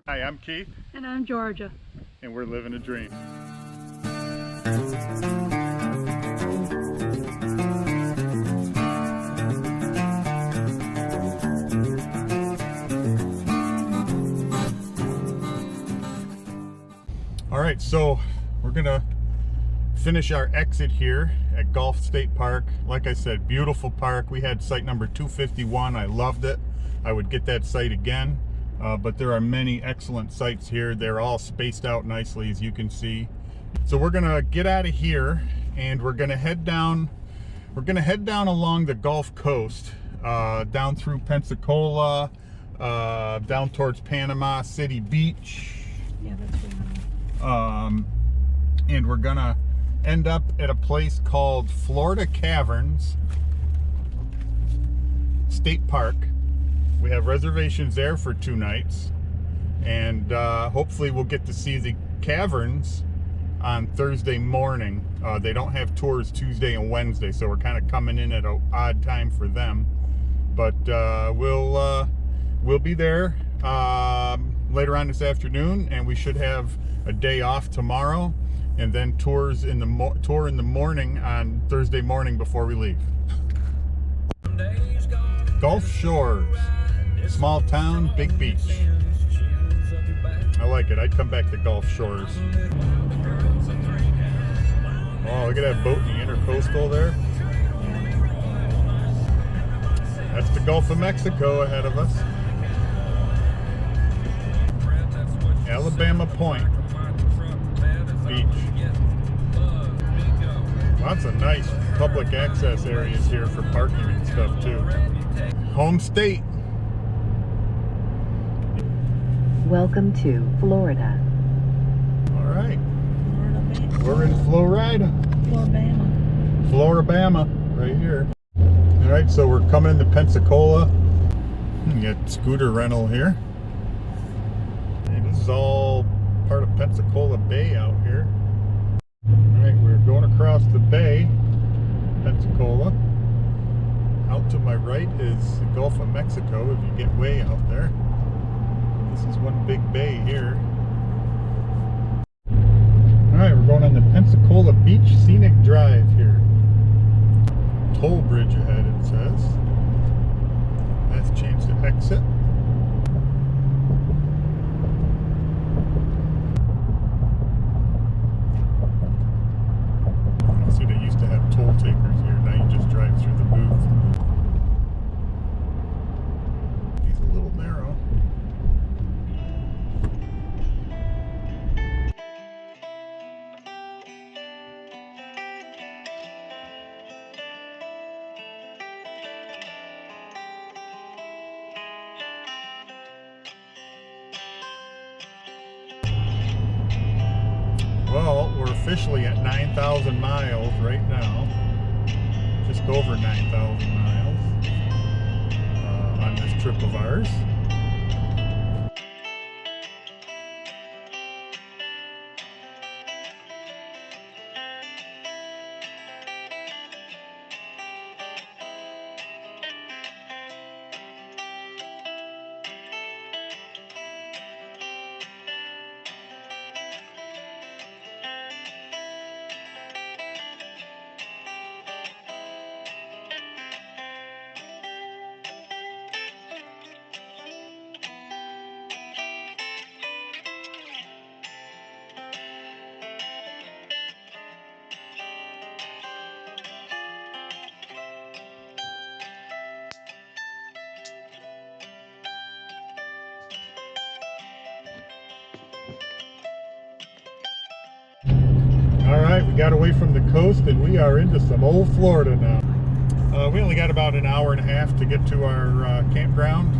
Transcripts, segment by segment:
Hi, I'm Keith. And I'm Georgia. And we're living a dream. All right, so we're gonna finish our exit here at Gulf State Park. Like I said, beautiful park. We had site number 251. I loved it. I would get that site again. But there are many excellent sites here. They're all spaced out nicely, as you can see. So we're gonna get out of here and we're gonna head down. We're gonna head down along the Gulf Coast, down through Pensacola, down towards Panama City Beach. Yeah, that's right. And we're gonna end up at a place called Florida Caverns State Park. We have reservations there for 2 nights, and hopefully we'll get to see the caverns on Thursday morning. They don't have tours Tuesday and Wednesday, so we're kind of coming in at an odd time for them. But we'll be there later on this afternoon, and we should have a day off tomorrow, and then tour in the morning on Thursday morning before we leave. Gulf Shores. Small town, big beach. I like it. I'd come back to Gulf Shores. Oh, look at that boat in the intercoastal there. That's the Gulf of Mexico ahead of us. Alabama Point Beach. Lots of nice public access areas here for parking and stuff too. Home state. Welcome to Florida. All right. We're in Florida. Floribama, right here. All right, so we're coming into Pensacola. We got scooter rental here. And this is all part of Pensacola Bay out here. All right, we're going across the bay, Pensacola. Out to my right is the Gulf of Mexico if you get way out there. This is one big bay here. Alright, we're going on the Pensacola Beach Scenic Drive here. Toll bridge ahead, it says. That's a chance to exit. I see they used to have toll takers here. Now you just drive through the booth. He's a little narrow. Well, we're officially at 9,000 miles right now. Just over 9,000 miles on this trip of ours. Alright, we got away from the coast and we are into some old Florida now. We only got about an hour and a half to get to our campground.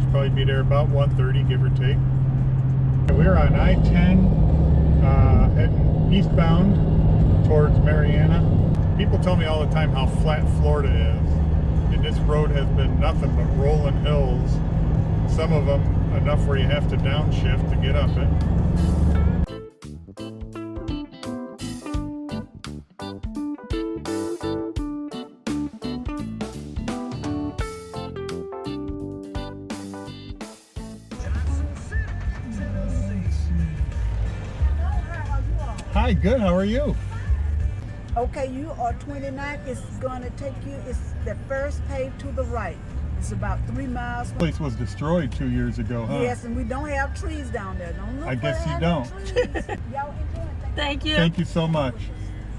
Should probably be there about 1:30, give or take. And we're on I-10 heading eastbound towards Marianna. People tell me all the time how flat Florida is. And this road has been nothing but rolling hills. Some of them enough where you have to downshift to get up it. Hi, good. How are you? Okay, you are 29. It's going to take you, it's the first pave to the right. It's about 3 miles. The place was destroyed 2 years ago, huh? Yes, and we don't have trees down there. Don't look I for guess you having don't. trees. Y'all enjoy it. Thank you. Thank you so much.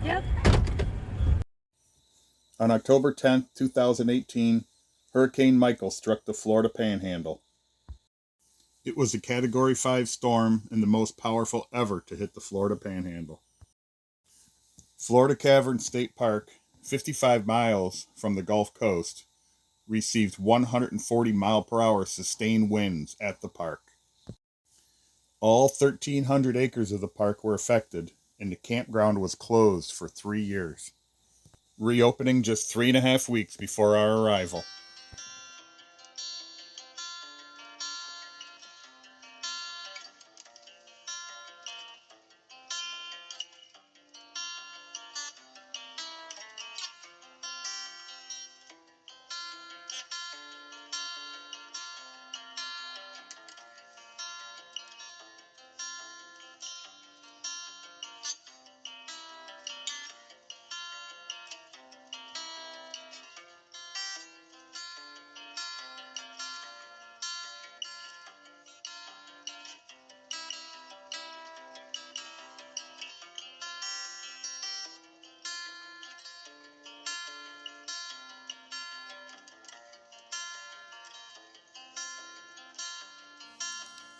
Yep. On October 10th, 2018, Hurricane Michael struck the Florida Panhandle. It was a Category 5 storm and the most powerful ever to hit the Florida Panhandle. Florida Caverns State Park, 55 miles from the Gulf Coast, received 140 mile-per-hour sustained winds at the park. All 1,300 acres of the park were affected, and the campground was closed for 3 years, reopening just 3.5 weeks before our arrival.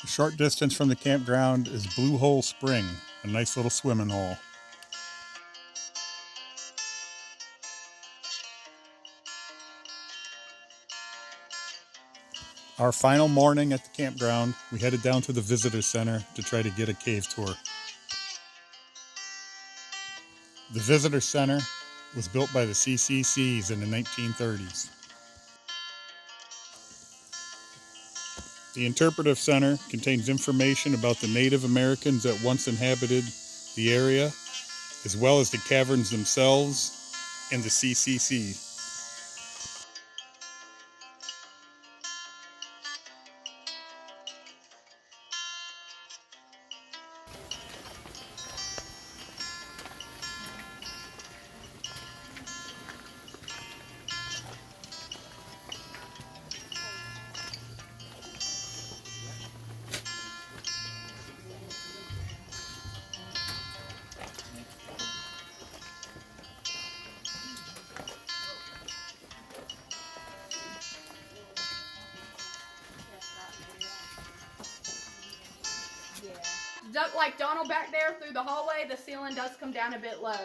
A short distance from the campground is Blue Hole Spring, a nice little swimming hole. Our final morning at the campground, we headed down to the visitor center to try to get a cave tour. The visitor center was built by the CCCs in the 1930s. The interpretive center contains information about the Native Americans that once inhabited the area, as well as the caverns themselves and the CCC. Like Donald back there through the hallway, the ceiling does come down a bit low.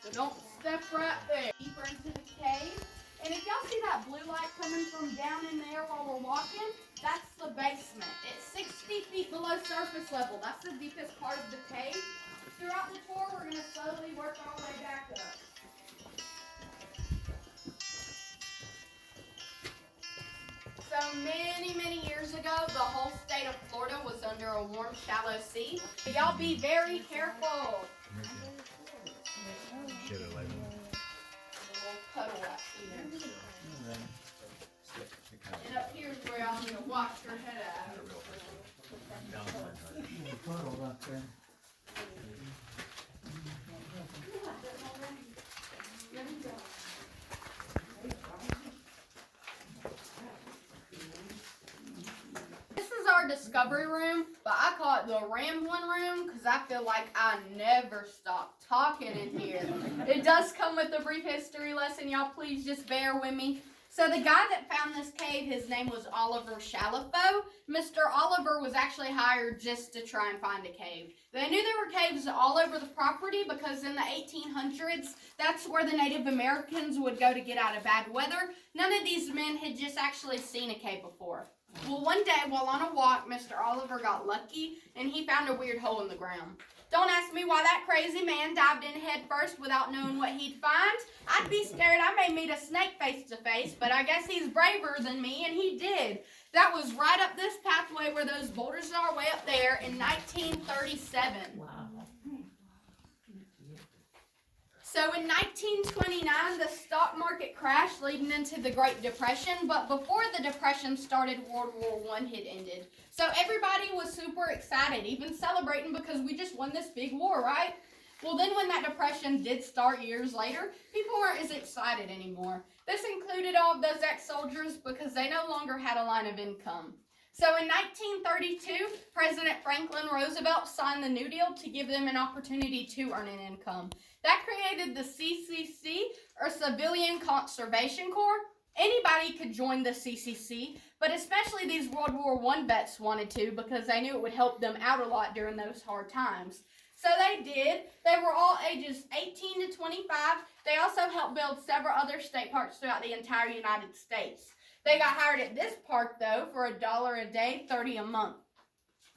So don't step right there. Deeper into the cave. And if y'all see that blue light coming from down in there while we're walking, that's the basement. It's 60 feet below surface level. That's the deepest part of the cave. Throughout the tour, we're going to slowly work our way back up. So many years ago, the whole state of Florida was under a warm, shallow sea. Y'all be very careful. And up here is where y'all need to wash your head out. Our discovery room, but I call it the rambling room because I feel like I never stop talking in here. It does come with a brief history lesson, y'all please just bear with me. So the guy that found this cave, his name was Oliver Chalifot. Mr. Oliver was actually hired just to try and find a cave. They knew there were caves all over the property because in the 1800s, that's where the Native Americans would go to get out of bad weather. None of these men had just actually seen a cave before. Well, one day while on a walk, Mr. Oliver got lucky and he found a weird hole in the ground. Don't ask me why that crazy man dived in head first without knowing what he'd find. I'd be scared I may meet a snake face to face, but I guess he's braver than me, and he did. That was right up this pathway where those boulders are way up there in 1937. Wow. So in 1929, the stock market crashed, leading into the Great Depression. But before the Depression started, World War I had ended. So everybody was super excited, even celebrating because we just won this big war, right? Well, then when that Depression did start years later, people weren't as excited anymore. This included all of those ex-soldiers because they no longer had a line of income. So in 1932, President Franklin Roosevelt signed the New Deal to give them an opportunity to earn an income. That created the CCC, or Civilian Conservation Corps. Anybody could join the CCC, but especially these World War I vets wanted to because they knew it would help them out a lot during those hard times. So they did. They were all ages 18 to 25. They also helped build several other state parks throughout the entire United States. They got hired at this park, though, for $1 a day, $30 a month.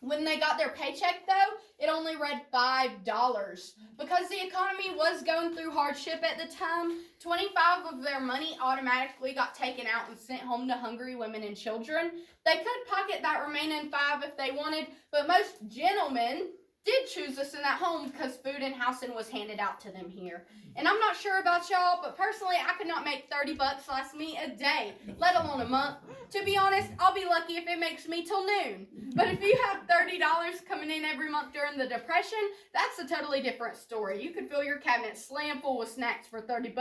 When they got their paycheck, though, it only read $5. Because the economy was going through hardship at the time, 25 of their money automatically got taken out and sent home to hungry women and children. They could pocket that remaining 5 if they wanted, but most gentlemen did choose to send that home because food and housing was handed out to them here. And I'm not sure about y'all, but personally, I could not make $30 last me a day, let alone a month. To be honest, I'll be lucky if it makes me till noon. But if you have $30 coming in every month during the Depression, that's a totally different story. You could fill your cabinet slam full with snacks for $30.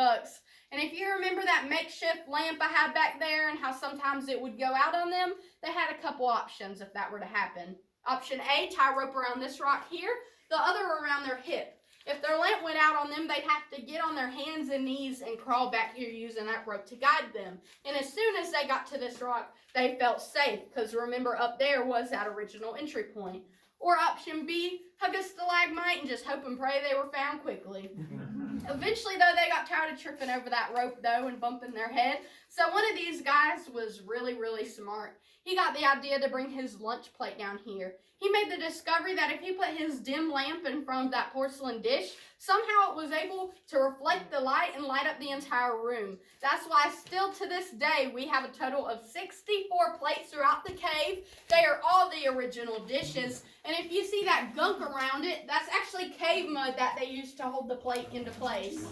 And if you remember that makeshift lamp I had back there and how sometimes it would go out on them, they had a couple options if that were to happen. Option A, tie rope around this rock here, the other around their hip. If their lamp went out on them, they'd have to get on their hands and knees and crawl back here using that rope to guide them. And as soon as they got to this rock, they felt safe, because remember, up there was that original entry point. Or option B, hug a stalagmite and just hope and pray they were found quickly. Eventually, though, they got tired of tripping over that rope, though, and bumping their head. So one of these guys was really, really smart. He got the idea to bring his lunch plate down here. He made the discovery that if he put his dim lamp in front of that porcelain dish, somehow it was able to reflect the light and light up the entire room. That's why still to this day, we have a total of 64 plates throughout the cave. They are all the original dishes. And if you see that gunk around it, that's actually cave mud that they used to hold the plate into place.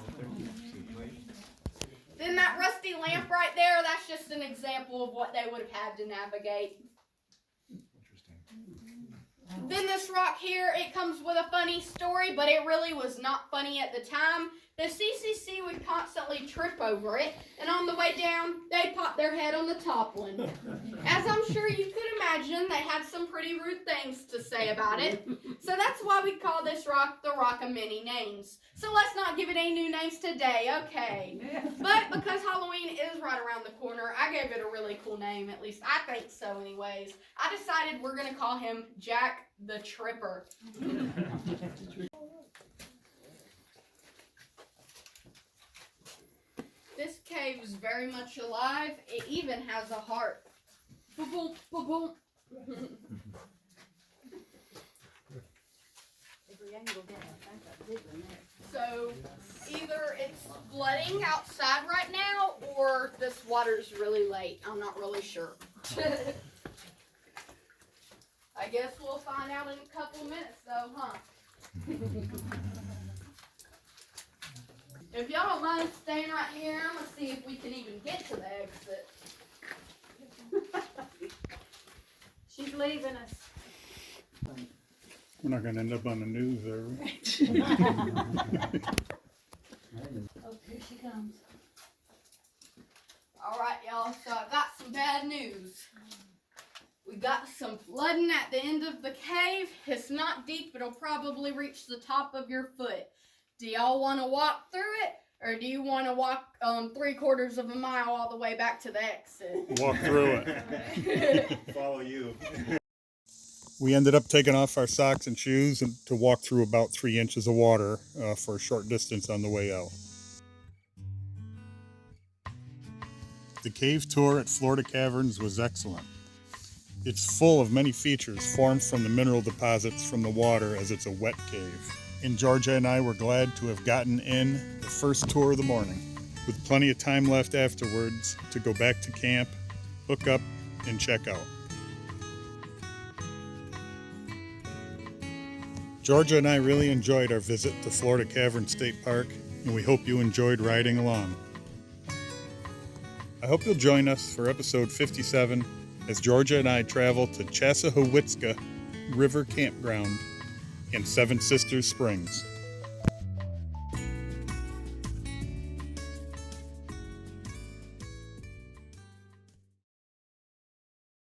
Then that rusty lamp right there, that's just an example of what they would have had to navigate. Then this rock here, it comes with a funny story, but it really was not funny at the time. The CCC would constantly trip over it, and on the way down, they'd pop their head on the top one. As I'm sure you could imagine, they had some pretty rude things to say about it. So that's why we call this rock the Rock of Many Names. So let's not give it any new names today, okay? But because Halloween is right around the corner, I gave it a really cool name, at least I think so anyways. I decided we're going to call him Jack the Tripper. This cave is very much alive. It even has a heart. Ba-boom, ba-boom. So either it's flooding outside right now or this water's really late. I'm not really sure. I guess we'll find out in a couple minutes though, huh? If y'all don't mind staying right here, I'm going to see if we can even get to the exit. She's leaving us. We're not going to end up on the news, are we? Oh, here she comes. All right, y'all, so I got some bad news. We got some flooding at the end of the cave. It's not deep. It'll probably reach the top of your foot. Do y'all want to walk through it, or do you want to walk 3/4 of a mile all the way back to the exit? Walk through it. Follow you. We ended up taking off our socks and shoes and to walk through about 3 inches of water for a short distance on the way out. The cave tour at Florida Caverns was excellent. It's full of many features formed from the mineral deposits from the water, as it's a wet cave. And Georgia and I were glad to have gotten in the first tour of the morning, with plenty of time left afterwards to go back to camp, hook up, and check out. Georgia and I really enjoyed our visit to Florida Caverns State Park, and we hope you enjoyed riding along. I hope you'll join us for episode 57 as Georgia and I travel to Chassahowitzka River Campground in Seven Sisters Springs.